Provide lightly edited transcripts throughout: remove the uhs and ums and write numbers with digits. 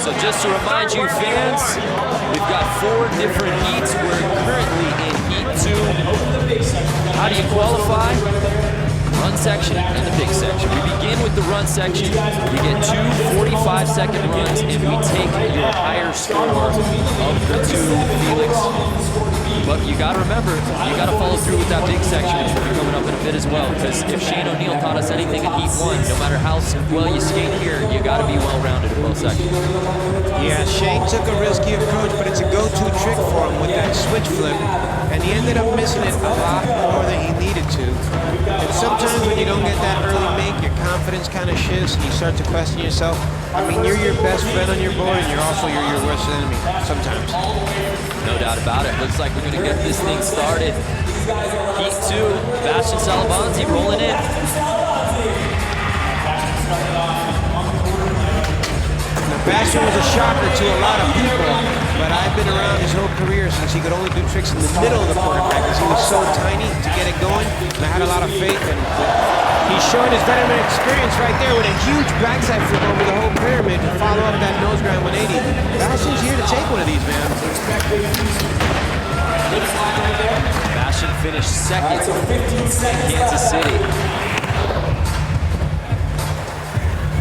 So just to remind you fans, we've got 4 different heats. We're currently in heat 2. How do you qualify? Run section and the big section. We begin with the run section. You get 2 45-second runs, and we take your higher score of the 2 Felix. But you got to remember, you got to follow through with that big section, which will be coming up in a bit as well. Because if Shane O'Neill taught us anything in heat 1, no matter how well you skate here, you got to be well-rounded in both sections. Yeah, Shane took a risky approach, but it's a go-to trick for him with that switch flip, and he ended up missing it a lot more than he needed to. And sometimes when you don't get that early make, your confidence kind of shifts, and you start to question yourself. I mean, you're your best friend on your board, and you're also your worst enemy sometimes. No doubt about it. Looks like we're going to get this thing started. Heat 2, Bastian Salabanzi rolling in. Bastian was a shocker to a lot of people, but I've been around his whole career since he could only do tricks in the middle of the quarterback because he was so tiny to get it going, and I had a lot of faith in him. He's showing his veteran experience right there with a huge backside flip over the whole pyramid to follow up that nose grind 180. Bastian's here to take one of these, man. Bastian finished second in Kansas City.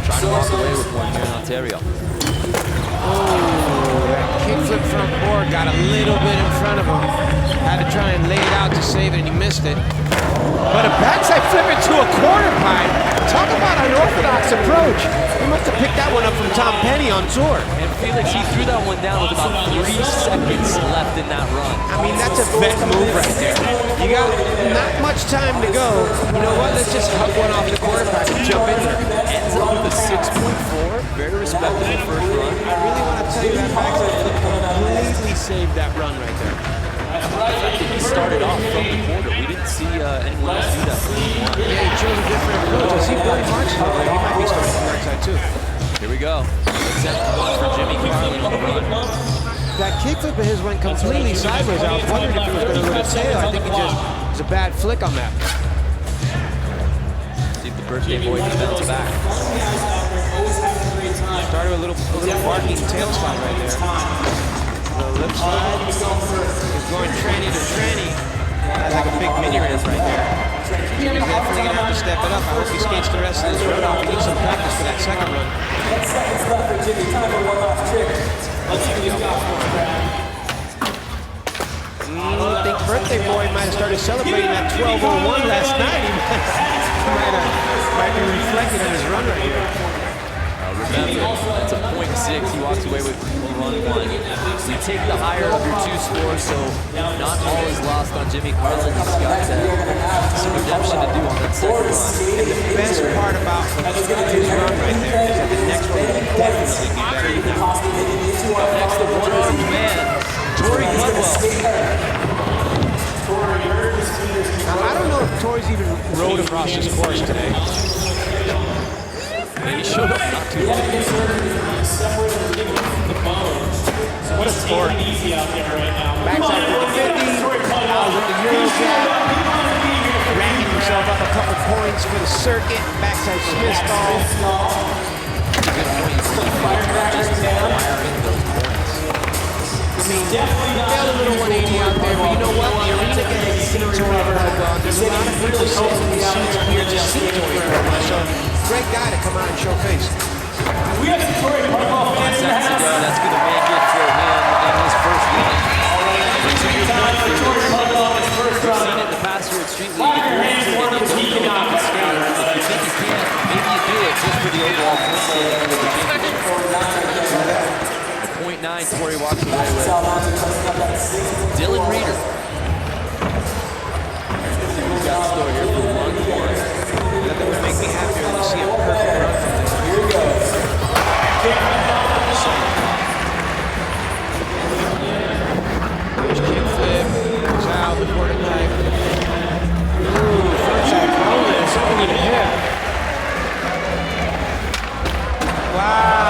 Trying to walk away with one here in Ontario. Oh, that kickflip front board got a little bit in front of him. Had to try and lay it out to save it, and he missed it. But a backside flip into a quarter pipe. Talk about an unorthodox approach. He must have picked that one up from Tom Penny on tour. And Felix, he threw that one down with about 3 seconds left in that run. I mean, that's a vet move right there. You got not much time to go. You know what? Let's just hug one off the quarter pipe and jump in there. Ends up with a 6.4. Very respectable first run. I really want to tell you that backside flip completely saved that run right there. He started off from the quarter. We didn't see anyone else do that from the one. Yeah, he chose a different approach. I see Billy Marks over there. He might be starting from right side too. Here we go. Attempt one for Jimmy Carlin on the run. That kickflip of his went completely sideways. I was wondering if he was going to let it sail. I think it just was a bad flick on that. See if the birthday boy can bounce back. Started with a little barking tail slide right there. The lip slide. He's going tranny to tranny. That's like a big mini ramp right there. Jimmy's definitely going to have to step it up. I hope he skates the rest of this run off. He needs some practice for that second run. I think birthday boy might have started celebrating that 12:01 last night. He might be reflecting on his run right here. Remember, that's a .6. He walks away with run 1. You take the higher of your 2 scores, so not all is lost on Jimmy Carlin. He's got some redemption to do on that second run. And the best part about his run right there is that the next one will definitely be better than that one. Up next, the one-armed man, PUDWILL. Now, I don't know if Tori's even rode across this course today. And he showed up not too long ago. What a sport. Backside with the 50, with the Euro jab, racking himself up a couple points for the circuit, backside Smith ball. Good point. I mean, he failed a little 180 out there, but you know what? The arena gets to see Tori Pudwill. There's a lot of people sitting in these seats here to see Tori Pudwill. So, great guy to come out and show face. We have Tori Pudwill. 5 seconds to go. That's going to make it for him in his first run. We've seen it in the past here at Street League. If you want to get into the skate, if you think you can, maybe you do it just for the overall point score of the championship. 0.9 Tori walks away with. Dylan RIEDER. We've got a store here for run 1. Nothing would make me happier than to see a perfect run from this. Here we go. There's kickflip. Goes out the quarter pipe. Ooh, frontside bonus. Something in the hip. Wow.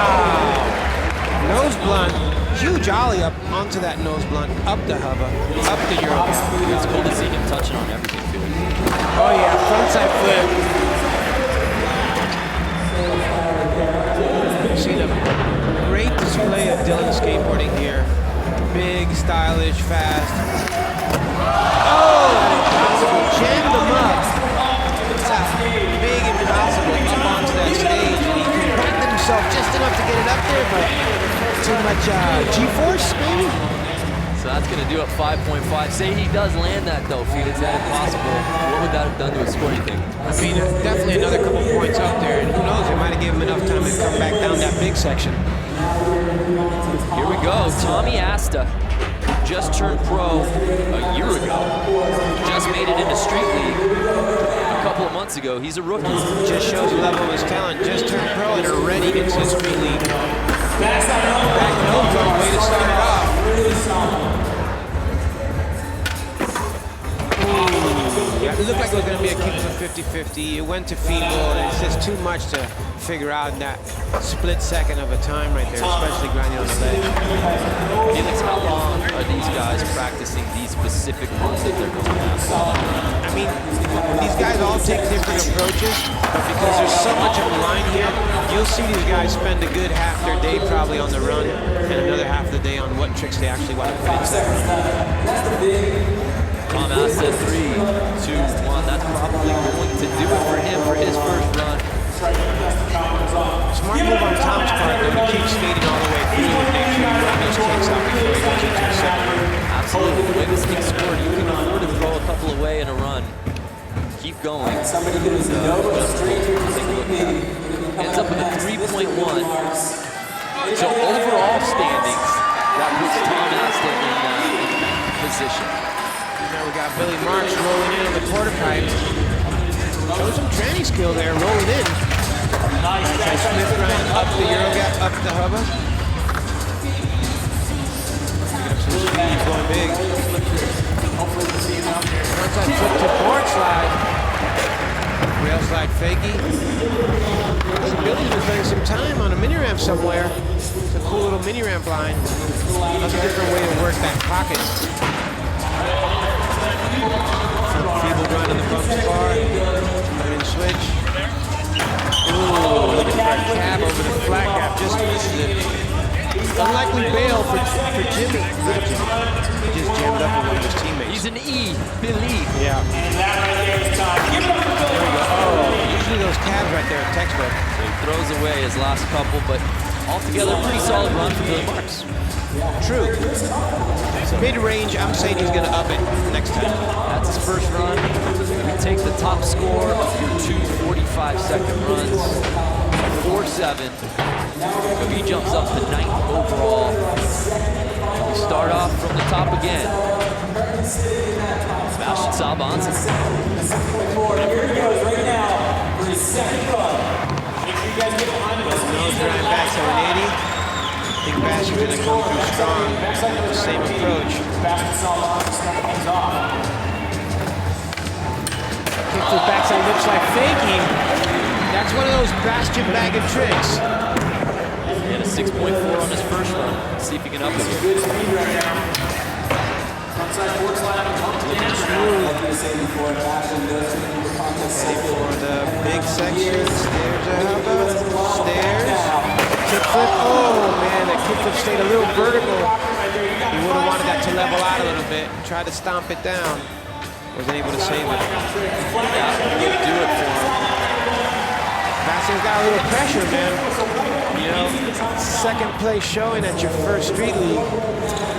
Nose blunt. Huge ollie up onto that nose blunt. Up the hubba. Up the Euro. It's cool to see him touching on everything, too. Oh yeah, frontside flip. Seen a great display stylish, fast. Oh! Jammed him up. Big impossible up onto that stage, and he compacted himself just enough to get it up there, but too much G-force, maybe? So that's going to do it 5.5. Say he does land that though, Felix, that impossible. What would that have done to his score, you think? I mean, definitely another couple points up there, and who knows, it might have given him enough time to come back down that big section. Here we go, Tommy Asta, who just turned pro a year ago, just made it into Street League a couple of months ago. He's a rookie. Just shows the level of his talent. Just turned pro and already gets his Street League. Back over, way to start it off. Yeah, it looked like it was going to be a kick for 50-50. It went to feeble, and it's just too much to figure out in that split second of a time right there, especially grinding on the ledge. Felix, how long are these guys practicing these specific runs that they're going after? I mean, these guys all take different approaches, but because there's so much on the line here, you'll see these guys spend a good half their day probably on the run and another half of the day on what tricks they actually want to put into that run. Tom Asta, 3, 2, 1. That's probably going to do it for him for his first run. Smart move on Tom's part, though, to keep skating all the way through and make sure you run those kicks out before he goes into the second run. Absolutely. The way this thing scored, you can afford to throw a couple away in a run. Keep going. Somebody who is no straight to Ends up with a 3.1. So overall standings, that puts Tom Asta in position. Now we got Billy Marks rolling in on the quarter pipe. Showing some tranny skill there, rolling in. nice Smith grind up the Euro gap, up the hubba. Picking up some speed, going big. Frontside flip to board slide. Rail slide fakie. Billy was spending some time on a mini ramp somewhere. It's a cool little mini ramp line. That's a different way to work that pocket. Feeble grind on the bump bar. Come in switch. Ooh, looking for a cab over the flat gap. Just misses it. Unlikely bail for Jimmy. Not Jimmy. He just jammed up with one of his teammates. He's an E, Billy. Yeah. And that right there is time. Give it up for Billy. There we go. Oh, usually those cabs right there are textbook. So he throws away his last couple, but altogether a pretty solid run for Billy Marks. True. Mid-range, I'm saying he's going to up it next time. That's his first run. We take the top score of your two 45-second runs, 4.7. So he jumps up to 9th overall. We start off from the top again. Sebastian Sabanza. Here he goes right now for his second run. Make sure you guys get behind him. Nose grind back 780. I think Bastian's going to come through strong. Same approach. Kick to the backside lip slide fakie. That's one of those Bastian bagging tricks. He had a 6.4 on his first run. Let's see if he can up it here. Good speed right now. Frontside forward slide on top. Ready for the big section. Stairs out. Stairs. Kick flip. Oh man, that kick flip stayed a little vertical. He would have wanted that to level out a little bit. Tried to stomp it down. Wasn't able to save it. We'll do it for him. Bastian's got a little pressure, man. You know, second place showing at your first Street League.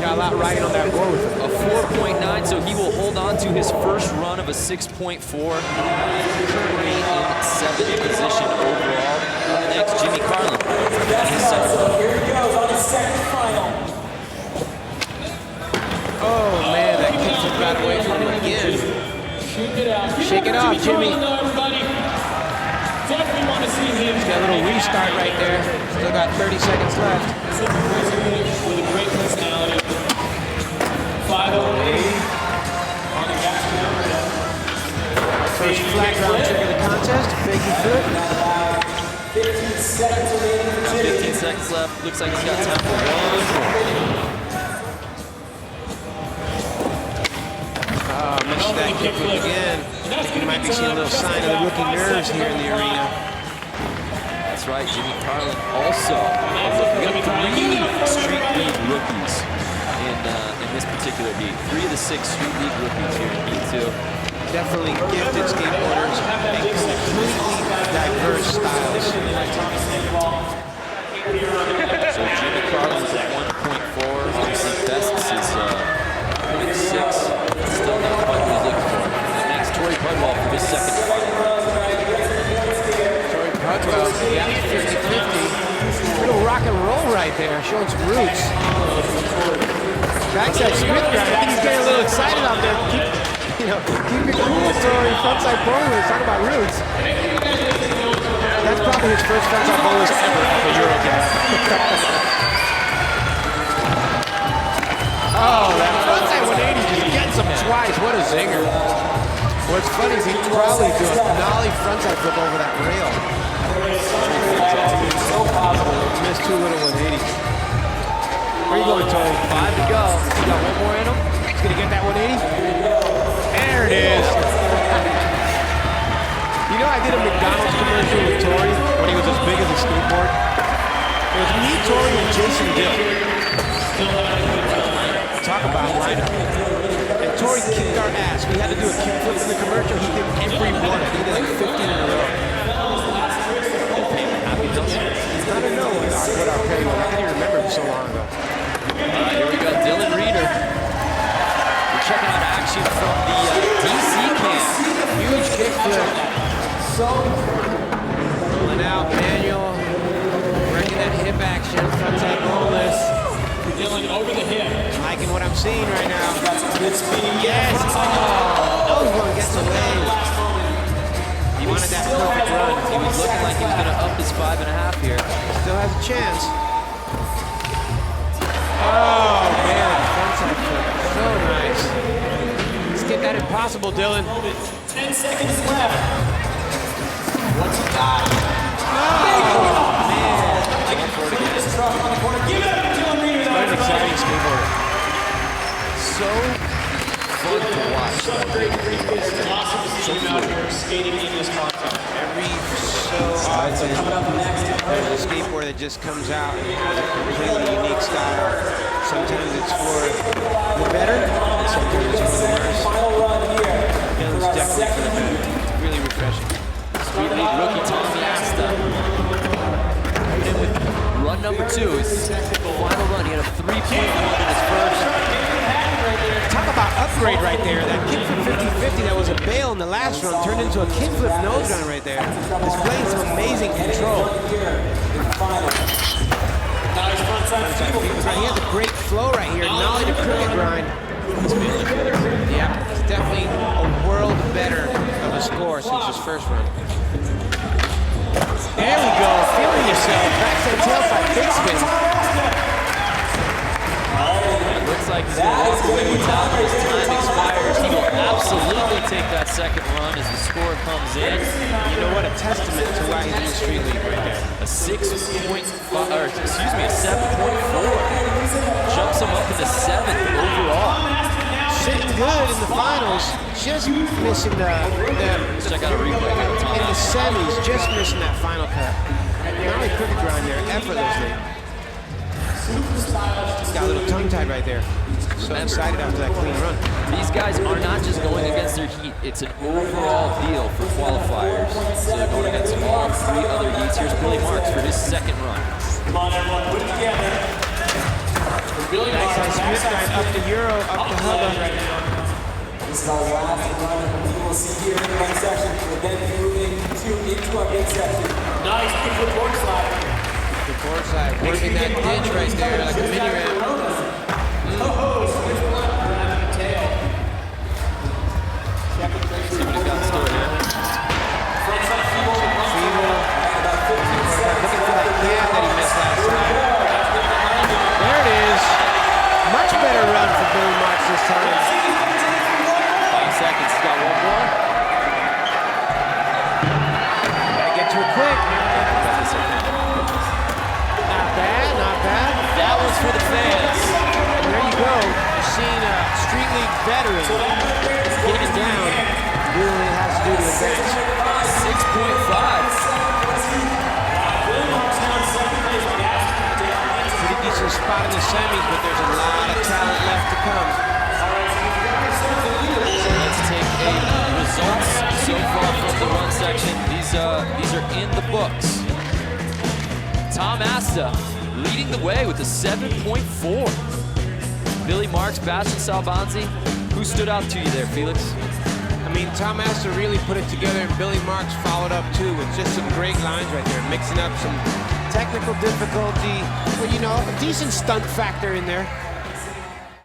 Got a lot riding on that board with him. A 4.9, so he will hold on to his first run of a 6.4. Currently in 7th position overall. Up next, Jimmy Carlin. Here he goes on his second final. Oh man, that kick flip got away from him again. Shake it off, Jimmy. Definitely want to see him. He's got a little restart right there. Still got 30 seconds left. With a great personality. 508 on the gas pedal. First flat ground trick of the contest, fakie flip. 15 seconds remaining for Jimmy. 15 seconds left. Looks like he's got time for one more. Oh, missed that kick flip again. I think we might be seeing a little sign of the rookie nerves here in the arena. That's right, Jimmy Carlin also. We got 3 Street League rookies in this particular heat. 3 of the 6 Street League rookies here in Heat 2. Definitely gifted skateboarders and completely diverse styles. So Jimmy Carlin was at 1.4. Obviously, Best's is 0.6. Still not quite what he's looking for. That makes Tory PUDWILL for his second final. Tory PUDWILL, yeah, 50-50. Little rock and roll right there, showing some roots. Backside Smith grind. I think he's getting a little excited out there. Keep it cool, Tory. Frontside boneless. Talk about roots. That's probably his first frontside boneless ever at the Euro game. Oh, that frontside 180 just gets him twice. What a zinger. What's funny is he could probably do a nollie frontside flip over that rail. Missed 2 little 180s. Where you going, Tory? 5 to go. You got one more in him? He's going to get that 180? There it is. You know, I did a McDonald's commercial with Tory when he was as big as a skateboard. It was me, Tory, and Jason Dill. Talk about lineup. And Tory kicked our ass. We had to do a kickflip in the commercial. He did every one. He did like 15 in a row. I don't know what our pay was. I can't even remember it so long ago. Here we go, Dylan RIEDER. We're checking out action from the DC camp. Huge kickflip. Rolling out, manual. Working that hip action. Frontside boneless. Dylan over the hip. Liking what I'm seeing right now. Good speed. Yes! Oh, those one gets away. He wanted that perfect run. He was looking like he was going to up his 5.5 here. Still has a chance. Oh, man. Frontside flip. So nice. Let's get that impossible, Dylan. 10 seconds left. What's he got? Oh, man. This is rough on the corner. Give it up to Dylan RIEDER. What an exciting skateboarder. So fun to watch. So fluid. Skating in this content. Every so often, there's a skateboarder that just comes out and has a completely unique style. Sometimes it's for the better, and sometimes it's for the worse. Dylan's definitely for the better. It's really refreshing. Street League rookie Tommy Asta. Coming in with run number 2. His final run. He had a 3.1 in his first. Talk about upgrade right there. That kickflip 50-50 that was a bail in the last run turned into a kickflip nose run right there. Displaying some amazing control. Nice frontside flip. He has a great flow right here. Nollie to crooked grind. Yeah, it's definitely a world better of a score since his first run. There we go. Feeling yourself. Backside tailside big spin. Looks like he's going to walk away with that when his time expires. He will absolutely take that second run as the score comes in. You know what? A testament to why he's in the Street League right there. A 7.4. Jumps him up into 7th overall. Sitting good in the finals, just missing Check out a replay here. in the semis, just missing that final cut. Not only crooked grind there, effortlessly. Got a little tongue-tied right there. So excited after that clean run. These guys are not just going against their heat. It's an overall deal for qualifiers. So they're going against all 3 other heats. Here's Billy Marks for his second run. Come on, everyone, put it together. Backside Smith grind up to Euro, up to Hubba. This is our last run that we will see here in the run section. We're then moving into our big section. Nice kickflip board slide. The board side, working that ditch right there, like a mini ramp. See what he's got in store here. Looking for that gap that he missed last time. There it is. Much better run for Billy Marks this time. 5 seconds. He's got one more. Gotta get to it quick. Not bad, not bad. That one's for the fans. And there you go. You're seeing a Street League veteran get it down. Really has to do to advance. 6.5. Pretty decent spot in the semis, but there's a lot of talent left to come. section. These are in the books. Tom Asta leading the way with a 7.4. Billy Marks, Bastian Salbanzi. Who stood out to you there, Felix? I mean, Tom Asta really put it together, and Billy Marks followed up too with just some great lines right there, mixing up some technical difficulty, but you know, a decent stunt factor in there.